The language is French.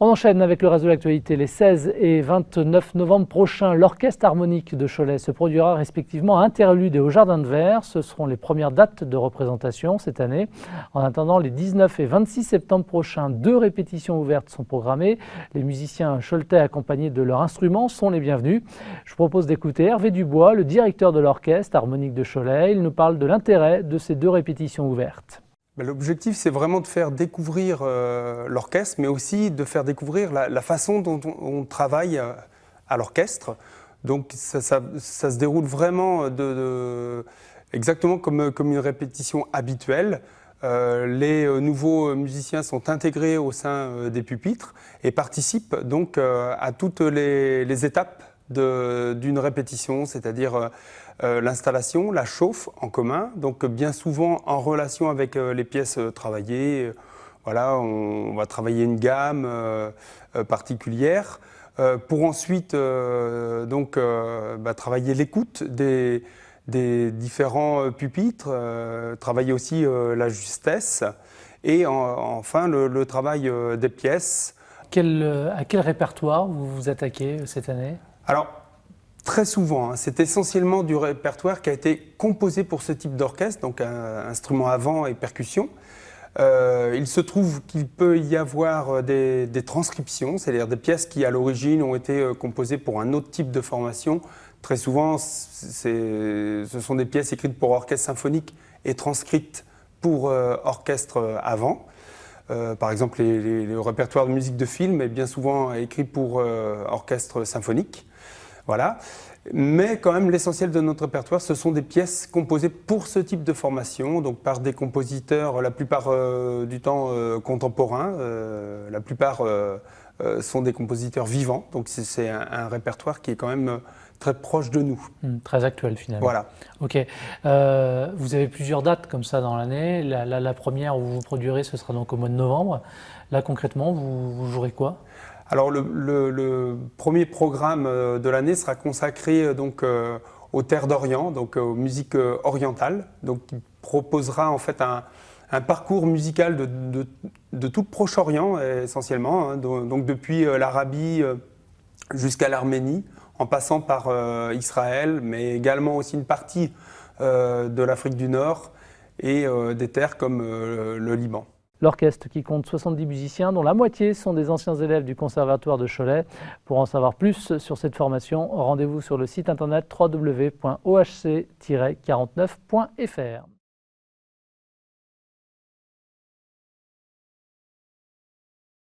On enchaîne avec le reste de l'actualité. Les 16 et 29 novembre prochains, l'Orchestre harmonique de Cholet se produira respectivement à Interlude et au Jardin de Verre. Ce seront les premières dates de représentation cette année. En attendant, les 19 et 26 septembre prochains, 2 répétitions ouvertes sont programmées. Les musiciens choletais accompagnés de leurs instruments sont les bienvenus. Je vous propose d'écouter Hervé Dubois, le directeur de l'Orchestre harmonique de Cholet. Il nous parle de l'intérêt de ces 2 répétitions ouvertes. L'objectif, c'est vraiment de faire découvrir l'orchestre, mais aussi de faire découvrir la façon dont on travaille à l'orchestre. Donc ça se déroule vraiment exactement comme une répétition habituelle. Les nouveaux musiciens sont intégrés au sein des pupitres et participent donc à toutes les étapes d'une répétition, c'est-à-dire l'installation, la chauffe en commun, donc bien souvent en relation avec les pièces travaillées. Voilà, on va travailler une gamme particulière pour ensuite travailler l'écoute des différents pupitres, travailler aussi la justesse et enfin le travail des pièces. À quel répertoire vous vous attaquez cette année ? Alors, très souvent, c'est essentiellement du répertoire qui a été composé pour ce type d'orchestre, donc instruments à vent et percussions. Il se trouve qu'il peut y avoir des transcriptions, c'est-à-dire des pièces qui à l'origine ont été composées pour un autre type de formation. Très souvent, ce sont des pièces écrites pour orchestre symphonique et transcrites pour orchestre à vent. Par exemple, le répertoire de musique de film est bien souvent écrit pour orchestre symphonique. Voilà. Mais quand même, l'essentiel de notre répertoire, ce sont des pièces composées pour ce type de formation, donc par des compositeurs, la plupart du temps contemporains, la plupart sont des compositeurs vivants, donc c'est un répertoire qui est quand même très proche de nous. Très actuel finalement. Voilà. Ok. Vous avez plusieurs dates comme ça dans l'année. La première où vous vous produirez, ce sera donc au mois de novembre. Là concrètement, vous jouerez quoi ? Alors le premier programme de l'année sera consacré donc aux terres d'Orient, donc aux musiques orientales, donc qui proposera en fait un parcours musical de tout le Proche-Orient essentiellement, hein, donc depuis l'Arabie jusqu'à l'Arménie, en passant par Israël, mais également aussi une partie de l'Afrique du Nord et des terres comme le Liban. L'orchestre qui compte 70 musiciens, dont la moitié sont des anciens élèves du Conservatoire de Cholet. Pour en savoir plus sur cette formation, rendez-vous sur le site internet www.ohc-49.fr.